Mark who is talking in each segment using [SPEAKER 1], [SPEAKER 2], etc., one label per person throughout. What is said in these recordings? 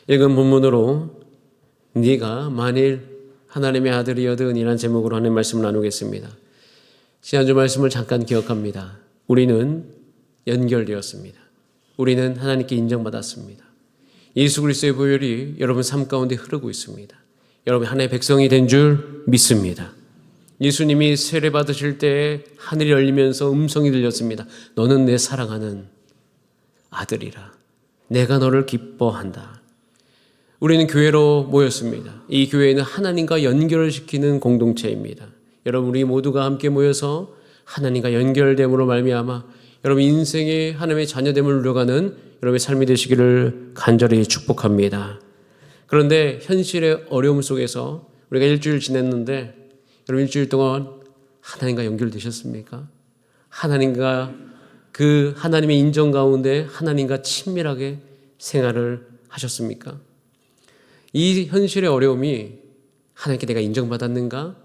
[SPEAKER 1] 읽은 본문으로 네가 만일 하나님의 아들이여든 이란 제목으로 하는 말씀을 나누겠습니다. 지난주 말씀을 잠깐 기억합니다. 우리는 연결되었습니다. 우리는 하나님께 인정받았습니다. 예수 그리스도의 보혈이 여러분 삶 가운데 흐르고 있습니다. 여러분 하나님의 백성이 된 줄 믿습니다. 예수님이 세례 받으실 때 하늘이 열리면서 음성이 들렸습니다. 너는 내 사랑하는 아들이라. 내가 너를 기뻐한다. 우리는 교회로 모였습니다. 이 교회는 하나님과 연결을 시키는 공동체입니다. 여러분 우리 모두가 함께 모여서 하나님과 연결됨으로 말미암아 여러분 인생의 하나님의 자녀됨을 누려가는 여러분의 삶이 되시기를 간절히 축복합니다. 그런데 현실의 어려움 속에서 우리가 일주일 지냈는데 여러분 일주일 동안 하나님과 연결되셨습니까? 하나님과 그 하나님의 인정 가운데 하나님과 친밀하게 생활을 하셨습니까? 이 현실의 어려움이 하나님께 내가 인정받았는가?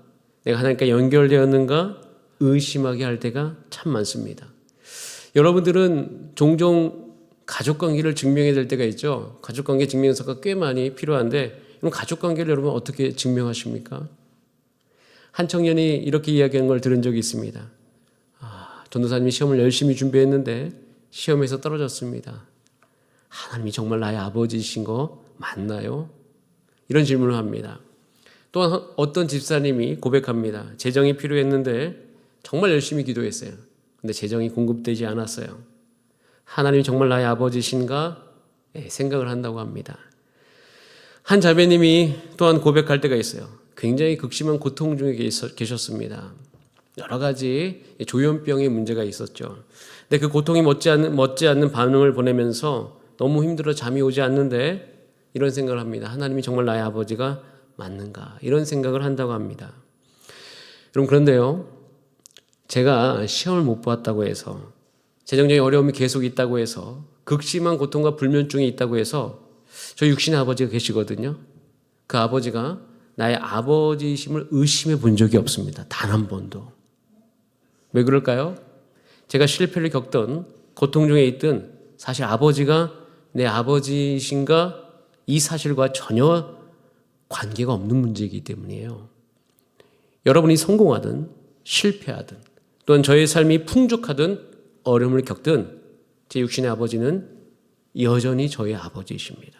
[SPEAKER 1] 내가 하나님과 연결되었는가? 의심하게 할 때가 참 많습니다. 여러분들은 종종 가족관계를 증명해야 될 때가 있죠. 가족관계 증명서가 꽤 많이 필요한데 그럼 가족관계를 여러분 어떻게 증명하십니까? 한 청년이 이렇게 이야기한 걸 들은 적이 있습니다. 전도사님이 시험을 열심히 준비했는데 시험에서 떨어졌습니다. 하나님이 정말 나의 아버지이신 거 맞나요? 이런 질문을 합니다. 또한 어떤 집사님이 고백합니다. 재정이 필요했는데 정말 열심히 기도했어요. 근데 재정이 공급되지 않았어요. 하나님이 정말 나의 아버지신가 생각을 한다고 합니다. 한 자매님이 또한 고백할 때가 있어요. 굉장히 극심한 고통 중에 계셨습니다. 여러 가지 조현병의 문제가 있었죠. 근데 그 고통이 멋지 않는 반응을 보내면서 너무 힘들어 잠이 오지 않는데 이런 생각을 합니다. 하나님이 정말 나의 아버지가 맞는가? 이런 생각을 한다고 합니다. 여러분 그런데요. 제가 시험을 못 봤다고 해서 재정적인 어려움이 계속 있다고 해서 극심한 고통과 불면증이 있다고 해서 저 육신의 아버지가 계시거든요. 그 아버지가 나의 아버지심을 의심해 본 적이 없습니다. 단 한 번도. 왜 그럴까요? 제가 실패를 겪던 고통 중에 있든 사실 아버지가 내 아버지이신가 이 사실과 전혀 관계가 없는 문제이기 때문이에요. 여러분이 성공하든 실패하든 또는 저의 삶이 풍족하든 어려움을 겪든 제 육신의 아버지는 여전히 저의 아버지이십니다.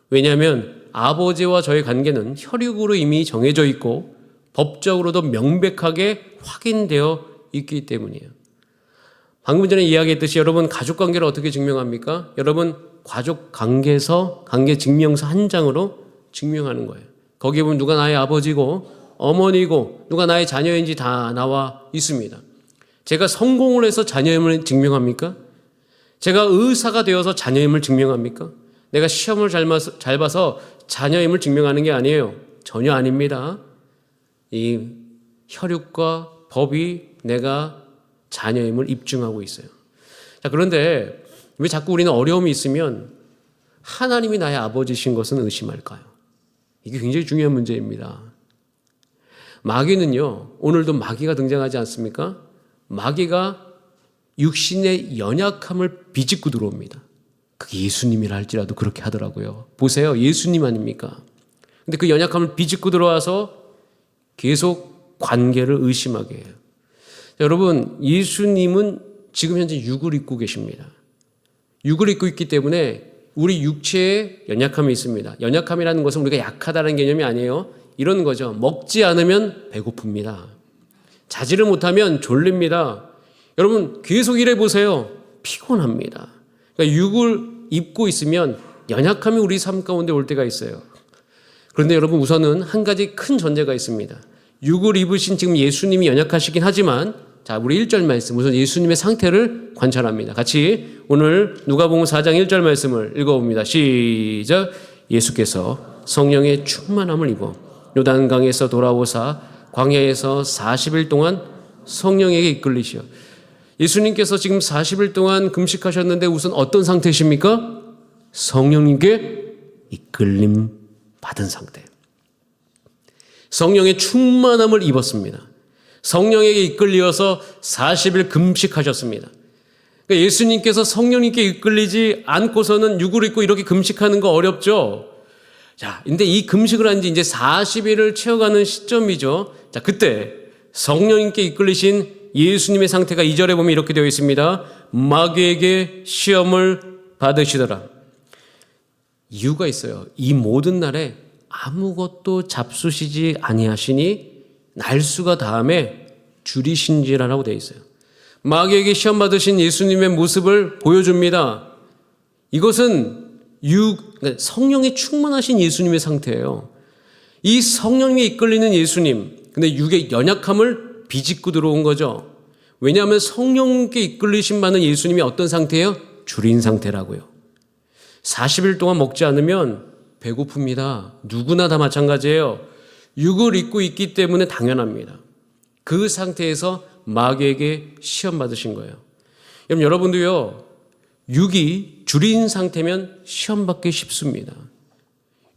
[SPEAKER 1] 왜냐하면 아버지와 저의 관계는 혈육으로 이미 정해져 있고 법적으로도 명백하게 확인되어 있기 때문이에요. 방금 전에 이야기했듯이 여러분 가족관계를 어떻게 증명합니까? 여러분 가족관계서 관계증명서 한 장으로 증명하는 거예요. 거기에 보면 누가 나의 아버지고 어머니고 누가 나의 자녀인지 다 나와 있습니다. 제가 성공을 해서 자녀임을 증명합니까? 제가 의사가 되어서 자녀임을 증명합니까? 내가 시험을 잘 봐서 자녀임을 증명하는 게 아니에요. 전혀 아닙니다. 이 혈육과 법이 내가 자녀임을 입증하고 있어요. 자, 그런데 왜 자꾸 우리는 어려움이 있으면 하나님이 나의 아버지신 것은 의심할까요? 이게 굉장히 중요한 문제입니다. 마귀는요, 오늘도 마귀가 등장하지 않습니까? 마귀가 육신의 연약함을 비집고 들어옵니다. 그게 예수님이라 할지라도 그렇게 하더라고요. 보세요. 예수님 아닙니까? 근데 그 연약함을 비집고 들어와서 계속 관계를 의심하게 해요. 여러분, 예수님은 지금 현재 육을 입고 계십니다. 육을 입고 있기 때문에 우리 육체에 연약함이 있습니다. 연약함이라는 것은 우리가 약하다는 개념이 아니에요. 이런 거죠. 먹지 않으면 배고픕니다. 자지를 못하면 졸립니다. 여러분 계속 일해보세요. 피곤합니다. 그러니까 육을 입고 있으면 연약함이 우리 삶 가운데 올 때가 있어요. 그런데 여러분 우선은 한 가지 큰 전제가 있습니다. 육을 입으신 지금 예수님이 연약하시긴 하지만 자, 우리 1절 말씀 우선 예수님의 상태를 관찰합니다. 같이 오늘 누가복음 4장 1절 말씀을 읽어봅니다. 시작. 예수께서 성령의 충만함을 입어 요단강에서 돌아오사 광야에서 40일 동안 성령에게 이끌리시어. 예수님께서 지금 40일 동안 금식하셨는데 우선 어떤 상태십니까? 성령님께 이끌림 받은 상태. 성령의 충만함을 입었습니다. 성령에게 이끌려서 40일 금식하셨습니다. 그러니까 예수님께서 성령님께 이끌리지 않고서는 육을 입고 이렇게 금식하는 거 어렵죠. 자, 근데 이 금식을 한 지 이제 40일을 채워가는 시점이죠. 자, 그때 성령님께 이끌리신 예수님의 상태가 2절에 보면 이렇게 되어 있습니다. 마귀에게 시험을 받으시더라. 이유가 있어요. 이 모든 날에 아무것도 잡수시지 아니하시니 날수가 다음에 줄이신지라라고 되어 있어요. 마귀에게 시험 받으신 예수님의 모습을 보여줍니다. 이것은 성령에 충만하신 예수님의 상태예요. 이 성령에 이끌리는 예수님, 근데 육의 연약함을 비집고 들어온 거죠. 왜냐하면 성령께 이끌리신 바는 예수님이 어떤 상태예요? 줄인 상태라고요. 40일 동안 먹지 않으면 배고픕니다. 누구나 다 마찬가지예요. 육을 입고 있기 때문에 당연합니다. 그 상태에서 마귀에게 시험 받으신 거예요. 여러분도요, 육이 줄인 상태면 시험 받기 쉽습니다.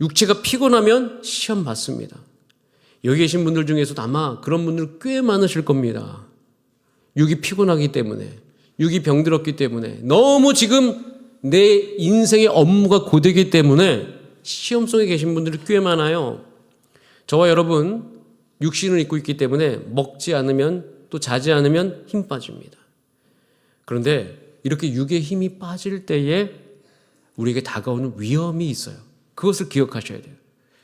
[SPEAKER 1] 육체가 피곤하면 시험 받습니다. 여기 계신 분들 중에서도 아마 그런 분들 꽤 많으실 겁니다. 육이 피곤하기 때문에, 육이 병들었기 때문에, 너무 지금 내 인생의 업무가 고되기 때문에 시험 속에 계신 분들이 꽤 많아요. 저와 여러분 육신을 입고 있기 때문에 먹지 않으면 또 자지 않으면 힘 빠집니다. 그런데 이렇게 육의 힘이 빠질 때에 우리에게 다가오는 위험이 있어요. 그것을 기억하셔야 돼요.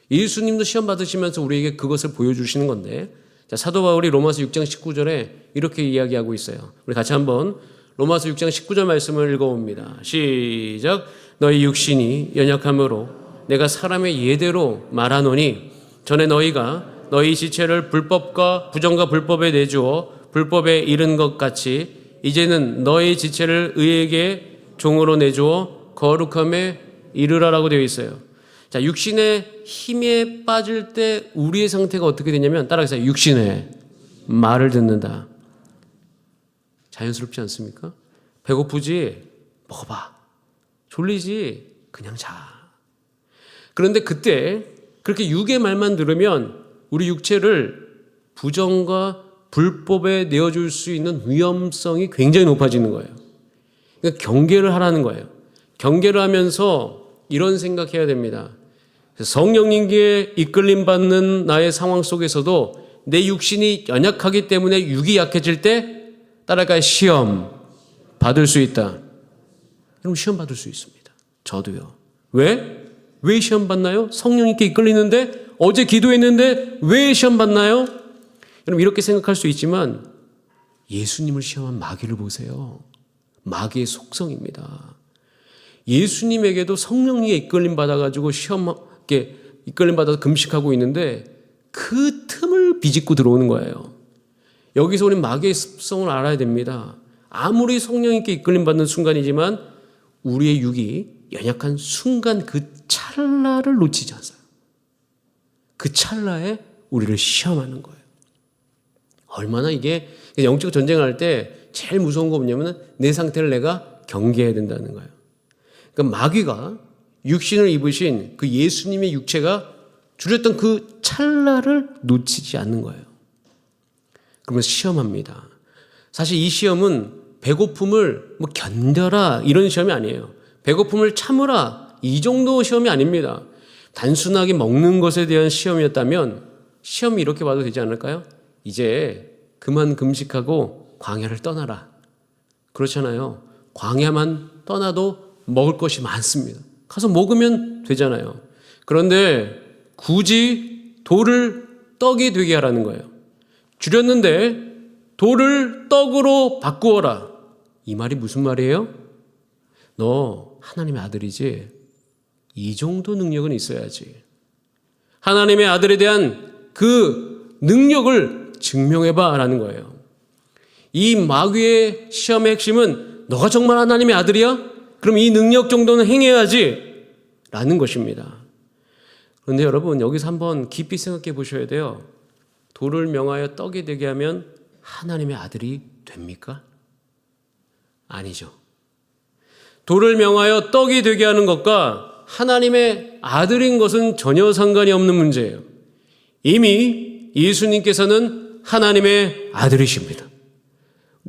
[SPEAKER 1] 예수님도 시험 받으시면서 우리에게 그것을 보여주시는 건데, 자, 사도 바울이 로마서 6장 19절에 이렇게 이야기하고 있어요. 우리 같이 한번 로마서 6장 19절 말씀을 읽어봅니다. 시작. 너희 육신이 연약함으로 내가 사람의 예대로 말하노니 전에 너희가 너희 지체를 불법과 부정과 불법에 내주어 불법에 이른 것 같이 이제는 너희 지체를 의에게 종으로 내주어 거룩함에 이르라라고 되어 있어요. 자, 육신의 힘에 빠질 때 우리의 상태가 어떻게 되냐면, 따라하세요. 육신의 말을 듣는다. 자연스럽지 않습니까? 배고프지? 먹어봐. 졸리지? 그냥 자. 그런데 그때 그렇게 육의 말만 들으면 우리 육체를 부정과 불법에 내어줄 수 있는 위험성이 굉장히 높아지는 거예요. 그러니까 경계를 하라는 거예요. 경계를 하면서 이런 생각해야 됩니다. 성령님께 이끌림 받는 나의 상황 속에서도 내 육신이 연약하기 때문에 육이 약해질 때 따라가 시험 받을 수 있다. 그럼 시험 받을 수 있습니다. 저도요. 왜? 왜 시험 받나요? 성령님께 이끌리는데, 어제 기도했는데 왜 시험 받나요? 여러분 이렇게 생각할 수 있지만 예수님을 시험한 마귀를 보세요. 마귀의 속성입니다. 예수님에게도 성령님의 이끌림 받아가지고 시험에 이끌림 받아서 금식하고 있는데 그 틈을 비집고 들어오는 거예요. 여기서 우리는 마귀의 습성을 알아야 됩니다. 아무리 성령님께 이끌림 받는 순간이지만 우리의 육이 연약한 순간 그 찰나를 놓치지 않아요. 그 찰나에 우리를 시험하는 거예요. 얼마나 이게 영적 전쟁을 할 때 제일 무서운 거 뭐냐면 내 상태를 내가 경계해야 된다는 거예요. 그러니까 마귀가 육신을 입으신 그 예수님의 육체가 줄였던 그 찰나를 놓치지 않는 거예요. 그러면 시험합니다. 사실 이 시험은 배고픔을 견뎌라 이런 시험이 아니에요. 배고픔을 참으라 이 정도 시험이 아닙니다. 단순하게 먹는 것에 대한 시험이었다면 시험이 이렇게 봐도 되지 않을까요? 이제 그만 금식하고 광야를 떠나라. 그렇잖아요. 광야만 떠나도 먹을 것이 많습니다. 가서 먹으면 되잖아요. 그런데 굳이 돌을 떡이 되게 하라는 거예요. 줄였는데 돌을 떡으로 바꾸어라. 이 말이 무슨 말이에요? 너 하나님의 아들이지? 이 정도 능력은 있어야지. 하나님의 아들에 대한 그 능력을 증명해봐 라는 거예요. 이 마귀의 시험의 핵심은 너가 정말 하나님의 아들이야? 그럼 이 능력 정도는 행해야지 라는 것입니다. 그런데 여러분 여기서 한번 깊이 생각해 보셔야 돼요. 돌을 명하여 떡이 되게 하면 하나님의 아들이 됩니까? 아니죠. 돌을 명하여 떡이 되게 하는 것과 하나님의 아들인 것은 전혀 상관이 없는 문제예요. 이미 예수님께서는 하나님의 아들이십니다.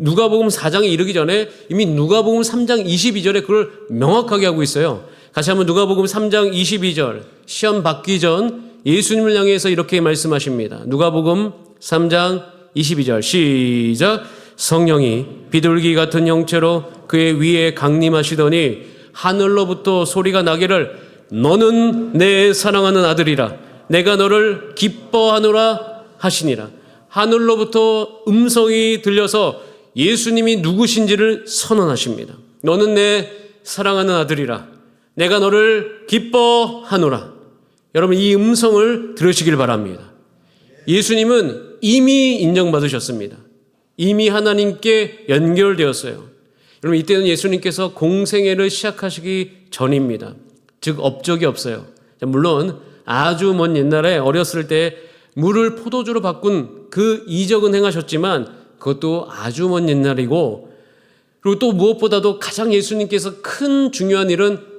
[SPEAKER 1] 누가복음 4장에 이르기 전에 이미 누가복음 3장 22절에 그걸 명확하게 하고 있어요. 다시 한번 누가복음 3장 22절, 시험 받기 전 예수님을 향해서 이렇게 말씀하십니다. 누가복음 3장 22절 시작. 성령이 비둘기 같은 형체로 그의 위에 강림하시더니 하늘로부터 소리가 나기를 너는 내 사랑하는 아들이라 내가 너를 기뻐하노라 하시니라. 하늘로부터 음성이 들려서 예수님이 누구신지를 선언하십니다. 너는 내 사랑하는 아들이라 내가 너를 기뻐하노라. 여러분, 이 음성을 들으시길 바랍니다. 예수님은 이미 인정받으셨습니다. 이미 하나님께 연결되었어요. 여러분, 이때는 예수님께서 공생애를 시작하시기 전입니다. 즉 업적이 없어요. 물론 아주 먼 옛날에 어렸을 때 물을 포도주로 바꾼 그 이적은 행하셨지만 그것도 아주 먼 옛날이고, 그리고 또 무엇보다도 가장 예수님께서 큰 중요한 일은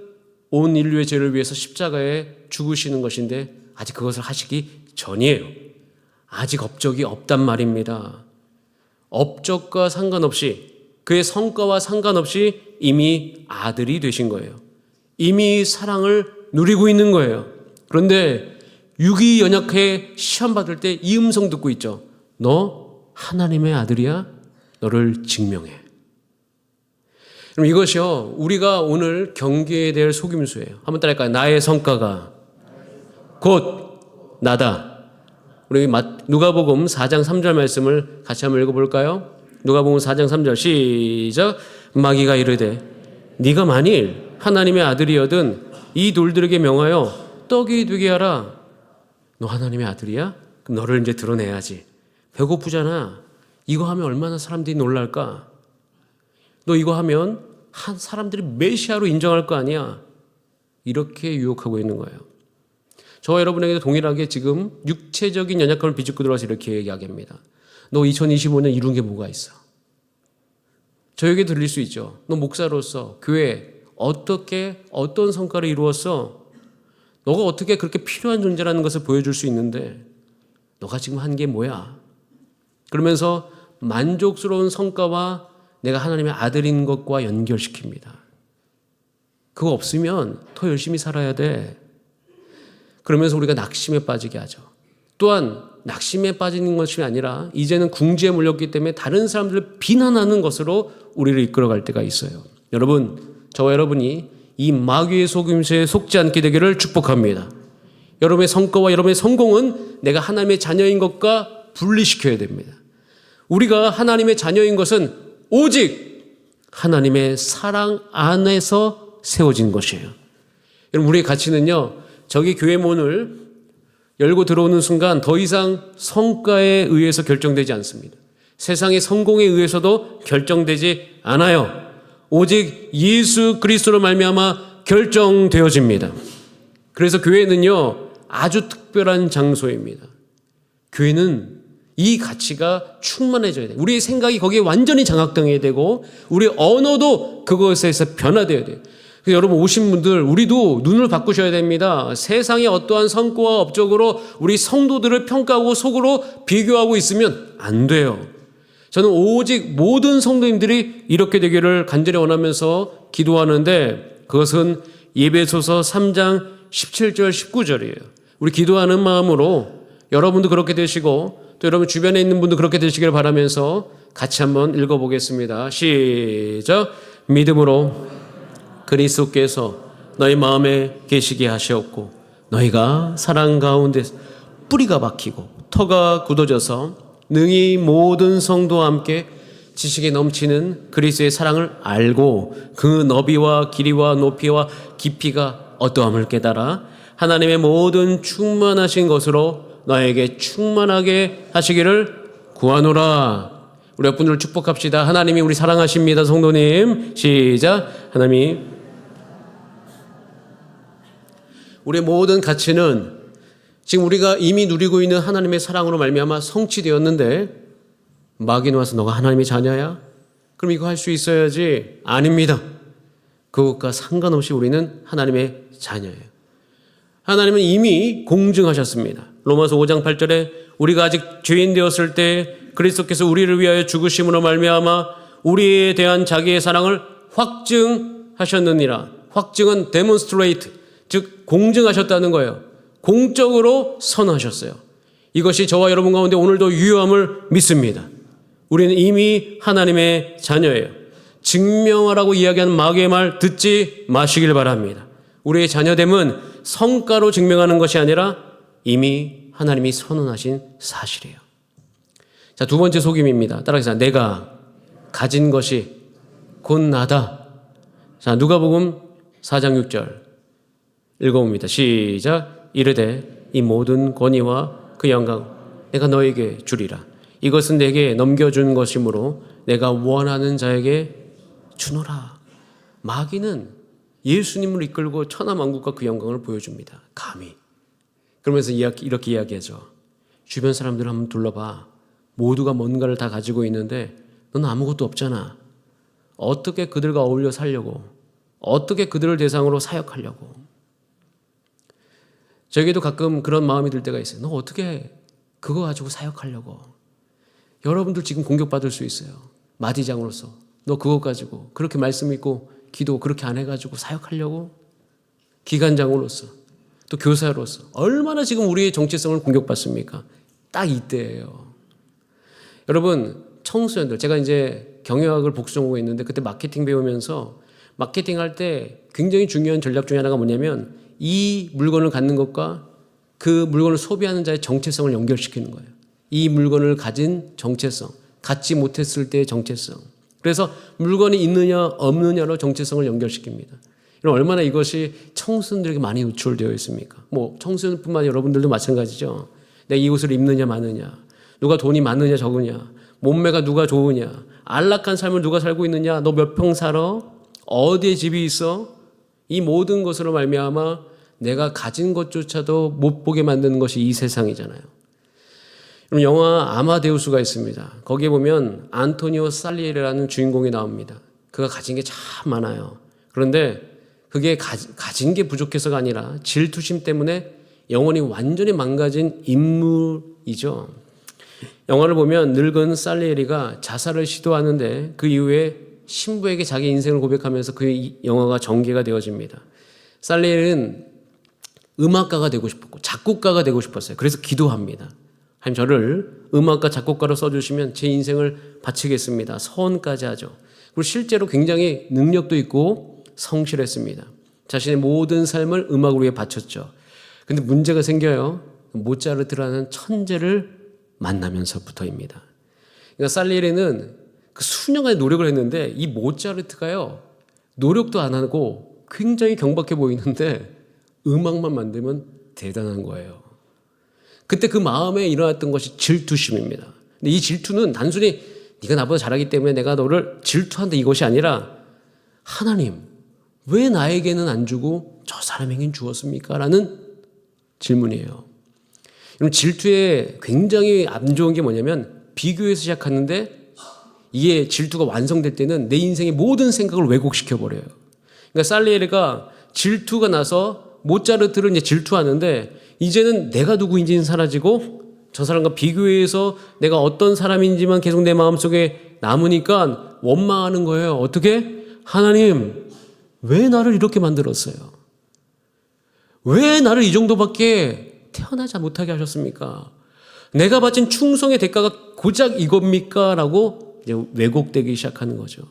[SPEAKER 1] 온 인류의 죄를 위해서 십자가에 죽으시는 것인데 아직 그것을 하시기 전이에요. 아직 업적이 없단 말입니다. 업적과 상관없이, 그의 성과와 상관없이 이미 아들이 되신 거예요. 이미 사랑을 누리고 있는 거예요. 그런데 육이 연약해 시험 받을 때 이 음성 듣고 있죠. 너 하나님의 아들이야? 너를 증명해. 그럼 이것이요, 우리가 오늘 경계해야 될 속임수예요. 한번 따라할까요? 나의 성과가 곧 나다. 우리 누가복음 4장 3절 말씀을 같이 한번 읽어볼까요? 누가복음 4장 3절 시작. 마귀가 이르되 네가 만일 하나님의 아들이여든 이 돌들에게 명하여 떡이 되게 하라. 너 하나님의 아들이야? 그럼 너를 이제 드러내야지. 배고프잖아. 이거 하면 얼마나 사람들이 놀랄까? 너 이거 하면 한 사람들이 메시아로 인정할 거 아니야? 이렇게 유혹하고 있는 거예요. 저와 여러분에게도 동일하게 지금 육체적인 연약함을 비집고 들어와서 이렇게 이야기합니다. 너 2025년 이룬 게 뭐가 있어? 저에게 들릴 수 있죠. 너 목사로서 교회 어떻게 어떤 성과를 이루었어? 너가 어떻게 그렇게 필요한 존재라는 것을 보여줄 수 있는데 너가 지금 한 게 뭐야? 그러면서 만족스러운 성과와 내가 하나님의 아들인 것과 연결시킵니다. 그거 없으면 더 열심히 살아야 돼. 그러면서 우리가 낙심에 빠지게 하죠. 또한 낙심에 빠지는 것이 아니라 이제는 궁지에 물렸기 때문에 다른 사람들을 비난하는 것으로 우리를 이끌어갈 때가 있어요. 여러분, 저와 여러분이 이 마귀의 속임수에 속지 않게 되기를 축복합니다. 여러분의 성과와 여러분의 성공은 내가 하나님의 자녀인 것과 분리시켜야 됩니다. 우리가 하나님의 자녀인 것은 오직 하나님의 사랑 안에서 세워진 것이에요. 여러분, 우리의 가치는요, 저기 교회 문을 열고 들어오는 순간 더 이상 성과에 의해서 결정되지 않습니다. 세상의 성공에 의해서도 결정되지 않아요. 오직 예수 그리스도로 말미암아 결정되어집니다. 그래서 교회는요, 아주 특별한 장소입니다. 교회는 이 가치가 충만해져야 돼요. 우리의 생각이 거기에 완전히 장악당해야 되고 우리의 언어도 그것에서 변화되어야 돼요. 그래서 여러분 오신 분들, 우리도 눈을 바꾸셔야 됩니다. 세상의 어떠한 성과와 업적으로 우리 성도들을 평가하고 속으로 비교하고 있으면 안 돼요. 저는 오직 모든 성도님들이 이렇게 되기를 간절히 원하면서 기도하는데 그것은 에베소서 3장 17절 19절이에요. 우리 기도하는 마음으로 여러분도 그렇게 되시고 또 여러분 주변에 있는 분도 그렇게 되시길 바라면서 같이 한번 읽어보겠습니다. 시작. 믿음으로 그리스도께서 너희 마음에 계시게 하셨고 너희가 사랑 가운데 뿌리가 박히고 터가 굳어져서 능히 모든 성도와 함께 지식에 넘치는 그리스도의 사랑을 알고 그 너비와 길이와 높이와 깊이가 어떠함을 깨달아 하나님의 모든 충만하신 것으로 너에게 충만하게 하시기를 구하노라. 우리 옆분들을 축복합시다. 하나님이 우리 사랑하십니다. 성도님 시작. 하나님, 우리의 모든 가치는 지금 우리가 이미 누리고 있는 하나님의 사랑으로 말미암아 성취되었는데 마귀는 와서 너가 하나님의 자녀야? 그럼 이거 할 수 있어야지. 아닙니다. 그것과 상관없이 우리는 하나님의 자녀예요. 하나님은 이미 공증하셨습니다. 로마서 5장 8절에 우리가 아직 죄인 되었을 때 그리스도께서 우리를 위하여 죽으심으로 말미암아 우리에 대한 자기의 사랑을 확증하셨느니라. 확증은 demonstrate, 즉 공증하셨다는 거예요. 공적으로 선언하셨어요. 이것이 저와 여러분 가운데 오늘도 유효함을 믿습니다. 우리는 이미 하나님의 자녀예요. 증명하라고 이야기하는 마귀의 말 듣지 마시길 바랍니다. 우리의 자녀됨은 성과로 증명하는 것이 아니라 이미 하나님이 선언하신 사실이에요. 자, 두 번째 속임입니다. 따라하겠습니다. 내가 가진 것이 곧 나다. 자, 누가복음 4장 6절 읽어봅니다. 시작. 이르되 이 모든 권위와 그 영광 내가 너에게 주리라. 이것은 내게 넘겨준 것이므로 내가 원하는 자에게 주노라. 마귀는 예수님을 이끌고 천하만국과 그 영광을 보여줍니다. 감히. 그러면서 이렇게 이야기하죠. 주변 사람들 한번 둘러봐. 모두가 뭔가를 다 가지고 있는데 넌 아무것도 없잖아. 어떻게 그들과 어울려 살려고, 어떻게 그들을 대상으로 사역하려고. 저에게도 가끔 그런 마음이 들 때가 있어요. 너 어떻게 그거 가지고 사역하려고. 여러분들 지금 공격받을 수 있어요. 마디장으로서. 너 그거 가지고 그렇게 말씀 읽고 기도 그렇게 안 해가지고 사역하려고. 기관장으로서 또 교사로서 얼마나 지금 우리의 정체성을 공격받습니까? 딱 이때예요. 여러분 청소년들, 제가 이제 경영학을 복수 전공에 있는데 그때 마케팅 배우면서 마케팅 할 때 굉장히 중요한 전략 중에 하나가 뭐냐면 이 물건을 갖는 것과 그 물건을 소비하는 자의 정체성을 연결시키는 거예요. 이 물건을 가진 정체성, 갖지 못했을 때의 정체성. 그래서 물건이 있느냐 없느냐로 정체성을 연결시킵니다. 얼마나 이것이 청소년들에게 많이 노출되어 있습니까? 뭐 청소년뿐만 아니라 여러분들도 마찬가지죠. 내가 이 옷을 입느냐 마느냐, 누가 돈이 많느냐 적으냐, 몸매가 누가 좋으냐, 안락한 삶을 누가 살고 있느냐, 너 몇 평 살아, 어디에 집이 있어, 이 모든 것으로 말미암아 내가 가진 것조차도 못 보게 만드는 것이 이 세상이잖아요. 그럼 영화 아마데우스가 있습니다. 거기에 보면 안토니오 살리에리라는 주인공이 나옵니다. 그가 가진 게 참 많아요. 그런데 그게 가진 게 부족해서가 아니라 질투심 때문에 영혼이 완전히 망가진 인물이죠. 영화를 보면 늙은 살리에리가 자살을 시도하는데 그 이후에 신부에게 자기 인생을 고백하면서 그 영화가 전개가 되어집니다. 살리에리는 음악가가 되고 싶었고 작곡가가 되고 싶었어요. 그래서 기도합니다. 하나님 저를 음악가 작곡가로 써주시면 제 인생을 바치겠습니다. 서원까지 하죠. 그리고 실제로 굉장히 능력도 있고 성실했습니다. 자신의 모든 삶을 음악을 위해 바쳤죠. 근데 문제가 생겨요. 모차르트라는 천재를 만나면서부터입니다. 그러니까 살리에리는 그 수년간의 노력을 했는데 이 모차르트가요, 노력도 안 하고 굉장히 경박해 보이는데 음악만 만들면 대단한 거예요. 그때 그 마음에 일어났던 것이 질투심입니다. 근데 이 질투는 단순히 네가 나보다 잘하기 때문에 내가 너를 질투한다 이것이 아니라 하나님 왜 나에게는 안 주고 저 사람에게는 주었습니까? 라는 질문이에요. 그럼 질투에 굉장히 안 좋은 게 뭐냐면 비교에서 시작하는데 이게 질투가 완성될 때는 내 인생의 모든 생각을 왜곡시켜 버려요. 그러니까 살리에리가 질투가 나서 모차르트를 이제 질투하는데 이제는 내가 누구인지는 사라지고 저 사람과 비교해서 내가 어떤 사람인지만 계속 내 마음속에 남으니까 원망하는 거예요. 어떻게? 하나님 왜 나를 이렇게 만들었어요? 왜 나를 이 정도밖에 태어나지 못하게 하셨습니까? 내가 바친 충성의 대가가 고작 이겁니까? 라고 이제 왜곡되기 시작하는 거죠.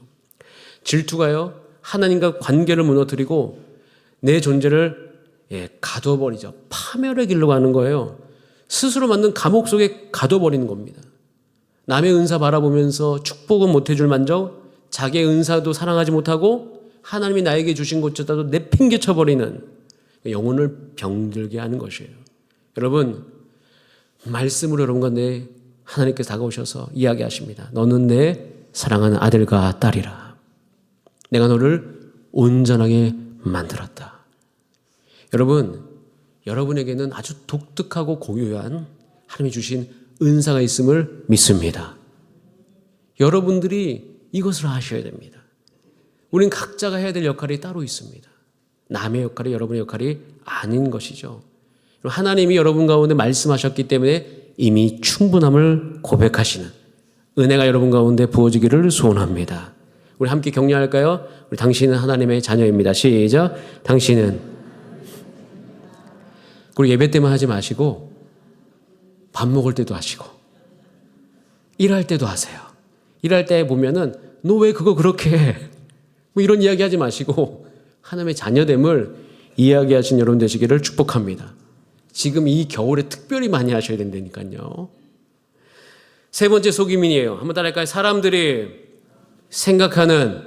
[SPEAKER 1] 질투가요, 하나님과 관계를 무너뜨리고 내 존재를 가둬버리죠. 파멸의 길로 가는 거예요. 스스로 만든 감옥 속에 가둬버리는 겁니다. 남의 은사 바라보면서 축복은 못해줄 만정 자기의 은사도 사랑하지 못하고 하나님이 나에게 주신 것조차도 내팽개쳐버리는 영혼을 병들게 하는 것이에요. 여러분 말씀으로 여러분과 내 하나님께서 다가오셔서 이야기하십니다. 너는 내 사랑하는 아들과 딸이라. 내가 너를 온전하게 만들었다. 여러분, 여러분에게는 아주 독특하고 고유한 하나님이 주신 은사가 있음을 믿습니다. 여러분들이 이것을 아셔야 됩니다. 우린 각자가 해야 될 역할이 따로 있습니다. 남의 역할이 여러분의 역할이 아닌 것이죠. 하나님이 여러분 가운데 말씀하셨기 때문에 이미 충분함을 고백하시는 은혜가 여러분 가운데 부어지기를 소원합니다. 우리 함께 격려할까요? 우리 당신은 하나님의 자녀입니다. 시작. 당신은. 그리고 예배 때만 하지 마시고 밥 먹을 때도 하시고 일할 때도 하세요. 일할 때 보면은 너 왜 그거 그렇게 해? 뭐 이런 이야기 하지 마시고 하나님의 자녀됨을 이야기하신 여러분 되시기를 축복합니다. 지금 이 겨울에 특별히 많이 하셔야 된다니까요. 세 번째 속임이에요. 한번 따라할까요? 사람들이 생각하는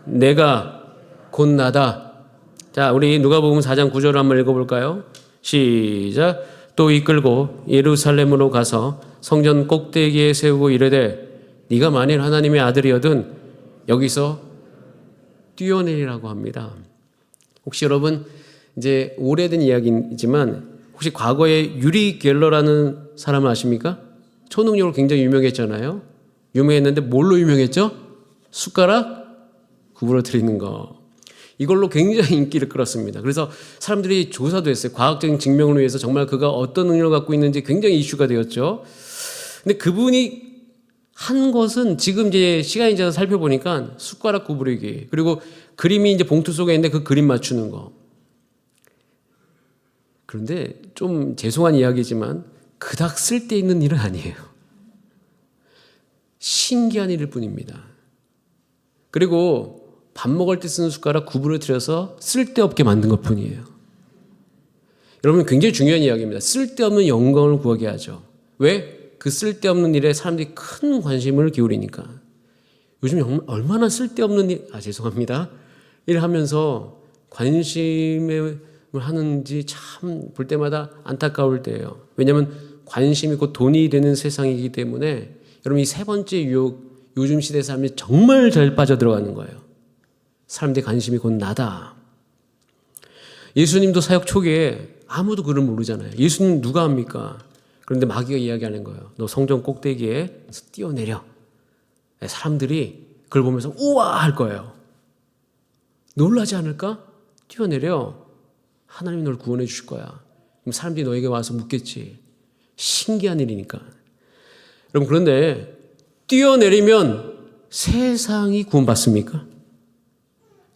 [SPEAKER 1] 내가 곧 나다. 자, 우리 누가복음 4장 9절을 한번 읽어볼까요? 시작. 또 이끌고 예루살렘으로 가서 성전 꼭대기에 세우고 이르되 네가 만일 하나님의 아들이거든 여기서 뛰어내리라고 합니다. 혹시 여러분 이제 오래된 이야기이지만 혹시 과거에 유리 갤러라는 사람을 아십니까? 초능력으로 굉장히 유명했잖아요. 유명했는데 뭘로 유명했죠? 숟가락 구부러뜨리는 거. 이걸로 굉장히 인기를 끌었습니다. 그래서 사람들이 조사도 했어요. 과학적인 증명을 위해서 정말 그가 어떤 능력을 갖고 있는지 굉장히 이슈가 되었죠. 근데 그분이 한 것은 지금 이제 시간이 지나서 살펴보니까 숟가락 구부리기, 그리고 그림이 이제 봉투 속에 있는데 그 그림 맞추는 거. 그런데 좀 죄송한 이야기지만 그닥 쓸데있는 일은 아니에요. 신기한 일일 뿐입니다. 그리고 밥 먹을 때 쓰는 숟가락 구부러뜨려서 쓸데없게 만든 것 뿐이에요. 여러분 굉장히 중요한 이야기입니다. 쓸데없는 영광을 구하게 하죠. 왜? 그 쓸데없는 일에 사람들이 큰 관심을 기울이니까. 요즘 얼마나 쓸데없는 일, 죄송합니다. 일을 하면서 관심을 하는지 참 볼 때마다 안타까울 때예요. 왜냐하면 관심이 곧 돈이 되는 세상이기 때문에 여러분 이 세 번째 유혹, 요즘 시대 사람들이 정말 잘 빠져들어가는 거예요. 사람들의 관심이 곧 나다. 예수님도 사역 초기에 아무도 그를 모르잖아요. 예수님 누가 합니까? 그런데 마귀가 이야기하는 거예요. 너 성전 꼭대기에 뛰어내려. 사람들이 그걸 보면서 우와 할 거예요. 놀라지 않을까? 뛰어내려. 하나님이 널 구원해 주실 거야. 그럼 사람들이 너에게 와서 묻겠지. 신기한 일이니까. 여러분 그런데 뛰어내리면 세상이 구원받습니까?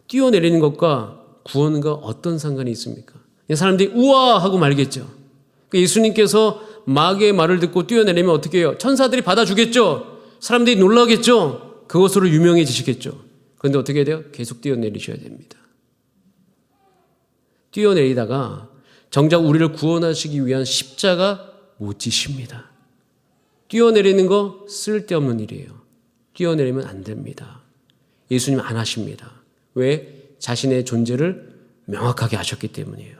[SPEAKER 1] 뛰어내리는 것과 구원과 어떤 상관이 있습니까? 사람들이 우와 하고 말겠죠. 예수님께서 마귀의 말을 듣고 뛰어내리면 어떻게 해요? 천사들이 받아주겠죠. 사람들이 놀라겠죠. 그것으로 유명해지시겠죠. 그런데 어떻게 해야 돼요? 계속 뛰어내리셔야 됩니다. 뛰어내리다가 정작 우리를 구원하시기 위한 십자가 못 지십니다. 뛰어내리는 거 쓸데없는 일이에요. 뛰어내리면 안 됩니다. 예수님 안 하십니다. 왜? 자신의 존재를 명확하게 하셨기 때문이에요.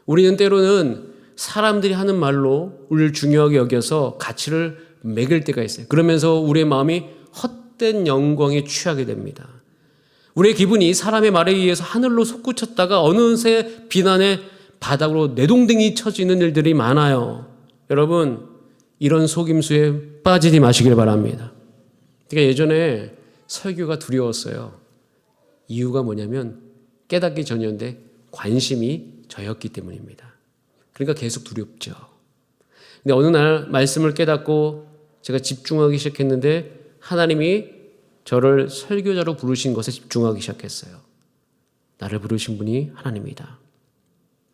[SPEAKER 1] 우리는 때로는 사람들이 하는 말로 우리를 중요하게 여겨서 가치를 매길 때가 있어요. 그러면서 우리의 마음이 헛된 영광에 취하게 됩니다. 우리의 기분이 사람의 말에 의해서 하늘로 솟구쳤다가 어느새 비난의 바닥으로 내동댕이 쳐지는 일들이 많아요. 여러분 이런 속임수에 빠지지 마시길 바랍니다. 그러니까 예전에 설교가 두려웠어요. 이유가 뭐냐면 깨닫기 전이었는데 관심이 저였기 때문입니다. 그러니까 계속 두렵죠. 근데 어느 날 말씀을 깨닫고 제가 집중하기 시작했는데 하나님이 저를 설교자로 부르신 것에 집중하기 시작했어요. 나를 부르신 분이 하나님이다.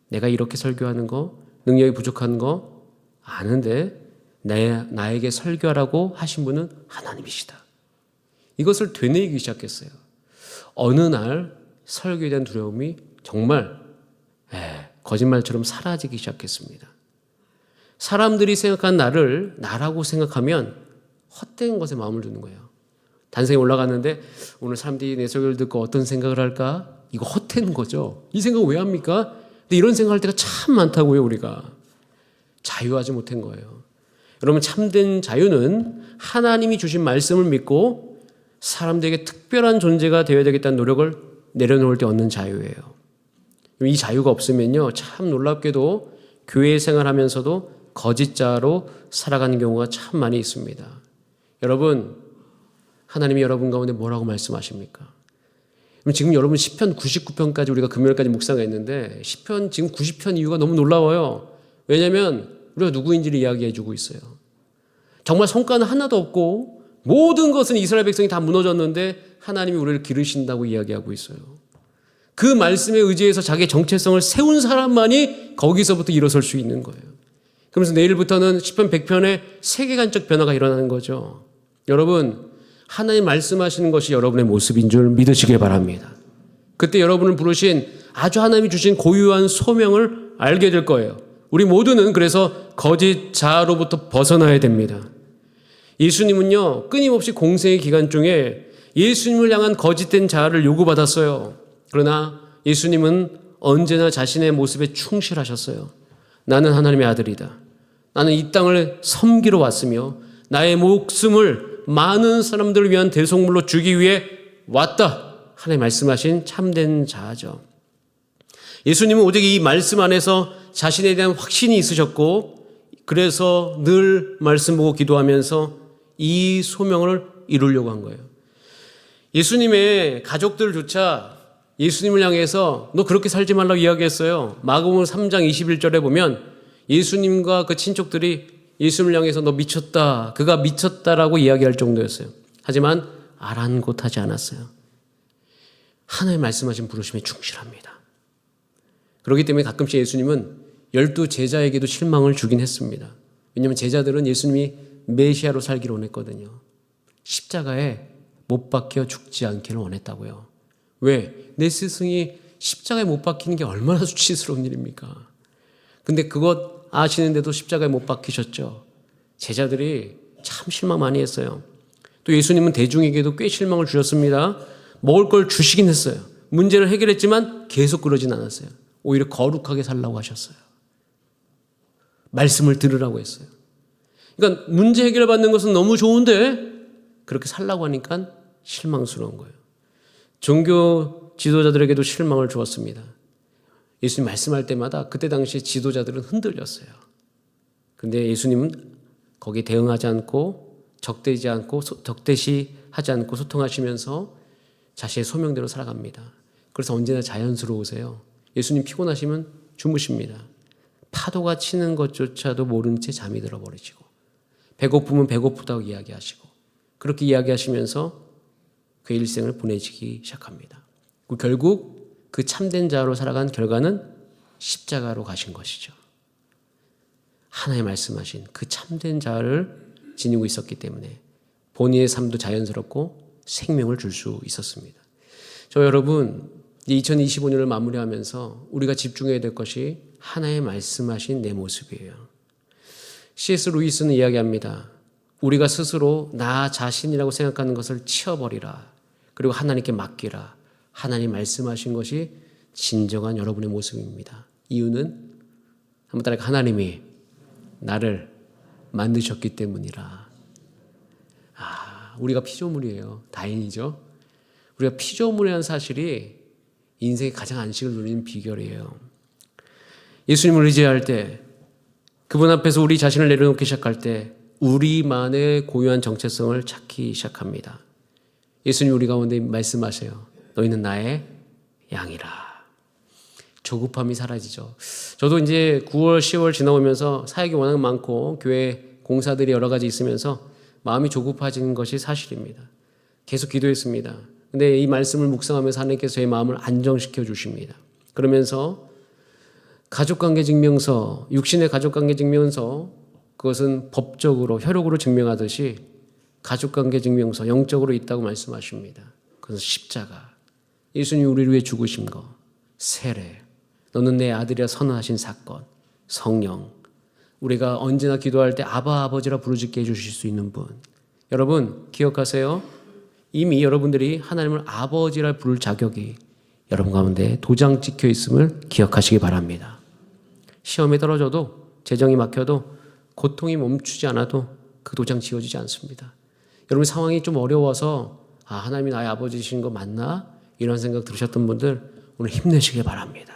[SPEAKER 1] 내가 이렇게 설교하는 거, 능력이 부족한 거 아는데 나에게 설교하라고 하신 분은 하나님이시다. 이것을 되뇌이기 시작했어요. 어느 날 설교에 대한 두려움이 정말 거짓말처럼 사라지기 시작했습니다. 사람들이 생각한 나를 나라고 생각하면 헛된 것에 마음을 두는 거예요. 단상에 올라갔는데 오늘 사람들이 내 설교를 듣고 어떤 생각을 할까? 이거 헛된 거죠. 이 생각 왜 합니까? 근데 이런 생각할 때가 참 많다고요. 우리가 자유하지 못한 거예요. 여러분 참된 자유는 하나님이 주신 말씀을 믿고 사람들에게 특별한 존재가 되어야 되겠다는 노력을 내려놓을 때 얻는 자유예요. 이 자유가 없으면요 참 놀랍게도 교회 생활하면서도 거짓자로 살아가는 경우가 참 많이 있습니다. 여러분 하나님이 여러분 가운데 뭐라고 말씀하십니까? 지금 여러분 시편 99편까지 우리가 금요일까지 묵상했는데 시편 지금 90편 이유가 너무 놀라워요. 왜냐하면 우리가 누구인지를 이야기해 주고 있어요. 정말 성과는 하나도 없고 모든 것은 이스라엘 백성이 다 무너졌는데 하나님이 우리를 기르신다고 이야기하고 있어요. 그 말씀에 의지해서 자기의 정체성을 세운 사람만이 거기서부터 일어설 수 있는 거예요. 그러면서 내일부터는 시편 100편의 세계관적 변화가 일어나는 거죠. 여러분, 하나님 말씀하시는 것이 여러분의 모습인 줄 믿으시길 바랍니다. 그때 여러분을 부르신 아주 하나님이 주신 고유한 소명을 알게 될 거예요. 우리 모두는 그래서 거짓 자아로부터 벗어나야 됩니다. 예수님은요, 끊임없이 공생의 기간 중에 예수님을 향한 거짓된 자아를 요구받았어요. 그러나 예수님은 언제나 자신의 모습에 충실하셨어요. 나는 하나님의 아들이다. 나는 이 땅을 섬기러 왔으며 나의 목숨을 많은 사람들을 위한 대속물로 주기 위해 왔다. 하나님 말씀하신 참된 자아죠. 예수님은 오직 이 말씀 안에서 자신에 대한 확신이 있으셨고 그래서 늘 말씀 보고 기도하면서 이 소명을 이루려고 한 거예요. 예수님의 가족들조차 예수님을 향해서 너 그렇게 살지 말라고 이야기했어요. 마가복음 3장 21절에 보면 예수님과 그 친족들이 예수님을 향해서 너 미쳤다, 그가 미쳤다라고 이야기할 정도였어요. 하지만 아랑곳하지 않았어요. 하나님 말씀하신 부르심에 충실합니다. 그렇기 때문에 가끔씩 예수님은 12 제자에게도 실망을 주긴 했습니다. 왜냐하면 제자들은 예수님이 메시아로 살기를 원했거든요. 십자가에 못 박혀 죽지 않기를 원했다고요. 왜? 내 스승이 십자가에 못 박히는 게 얼마나 수치스러운 일입니까? 근데 그것 아시는데도 십자가에 못 박히셨죠. 제자들이 참 실망 많이 했어요. 또 예수님은 대중에게도 꽤 실망을 주셨습니다. 먹을 걸 주시긴 했어요. 문제를 해결했지만 계속 그러진 않았어요. 오히려 거룩하게 살라고 하셨어요. 말씀을 들으라고 했어요. 그러니까 문제 해결받는 것은 너무 좋은데 그렇게 살라고 하니까 실망스러운 거예요. 종교 지도자들에게도 실망을 주었습니다. 예수님 말씀할 때마다 그때 당시 지도자들은 흔들렸어요. 그런데 예수님은 거기에 대응하지 않고 적대시하지 않고 소통하시면서 자신의 소명대로 살아갑니다. 그래서 언제나 자연스러우세요. 예수님 피곤하시면 주무십니다. 파도가 치는 것조차도 모른 채 잠이 들어버리시고 배고프면 배고프다고 이야기하시고 그렇게 이야기하시면서 그의 일생을 보내시기 시작합니다. 결국 그 참된 자로 살아간 결과는 십자가로 가신 것이죠. 하나님 말씀하신 그 참된 자를 지니고 있었기 때문에 본인의 삶도 자연스럽고 생명을 줄 수 있었습니다. 저 여러분 2025년을 마무리하면서 우리가 집중해야 될 것이 하나님 말씀하신 내 모습이에요. C.S. 루이스는 이야기합니다. 우리가 스스로 나 자신이라고 생각하는 것을 치워버리라. 그리고 하나님께 맡기라. 하나님 말씀하신 것이 진정한 여러분의 모습입니다. 이유는 한번 따라 하나님이 나를 만드셨기 때문이라. 우리가 피조물이에요. 다행이죠. 우리가 피조물이라는 사실이 인생의 가장 안식을 누리는 비결이에요. 예수님을 의지할 때 그분 앞에서 우리 자신을 내려놓기 시작할 때 우리만의 고유한 정체성을 찾기 시작합니다. 예수님 우리 가운데 말씀하세요. 너희는 나의 양이라. 조급함이 사라지죠. 저도 이제 9월, 10월 지나오면서 사역이 워낙 많고 교회 공사들이 여러 가지 있으면서 마음이 조급해지는 것이 사실입니다. 계속 기도했습니다. 근데 이 말씀을 묵상하면서 하나님께서 제 마음을 안정시켜 주십니다. 그러면서 가족관계 증명서, 육신의 가족관계 증명서, 그것은 법적으로 혈육으로 증명하듯이 가족관계 증명서 영적으로 있다고 말씀하십니다. 그것은 십자가, 예수님이 우리를 위해 죽으신 것, 세례, 너는 내 아들이라 선언하신 사건, 성령, 우리가 언제나 기도할 때 아바 아버지라 부르짖게 해주실 수 있는 분. 여러분 기억하세요. 이미 여러분들이 하나님을 아버지라 부를 자격이 여러분 가운데 도장 찍혀 있음을 기억하시기 바랍니다. 시험에 떨어져도 재정이 막혀도 고통이 멈추지 않아도 그 도장 지워지지 않습니다. 여러분 상황이 좀 어려워서 하나님이 나의 아버지이신 거 맞나? 이런 생각 들으셨던 분들 오늘 힘내시길 바랍니다.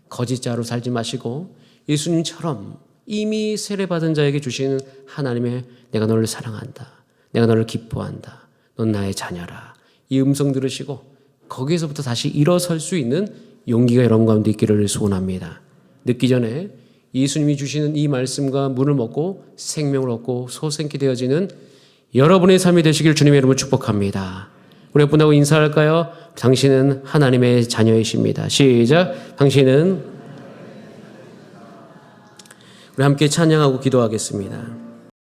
[SPEAKER 1] 거짓자로 살지 마시고 예수님처럼 이미 세례받은 자에게 주시는 하나님의 내가 너를 사랑한다. 내가 너를 기뻐한다. 넌 나의 자녀라. 이 음성 들으시고 거기에서부터 다시 일어설 수 있는 용기가 여러분 가운데 있기를 소원합니다. 늦기 전에 예수님이 주시는 이 말씀과 물을 먹고 생명을 얻고 소생케 되어지는 여러분의 삶이 되시길 주님의 이름으로 축복합니다. 우리 분하고 인사할까요? 당신은 하나님의 자녀이십니다. 시작. 당신은. 우리 함께 찬양하고 기도하겠습니다.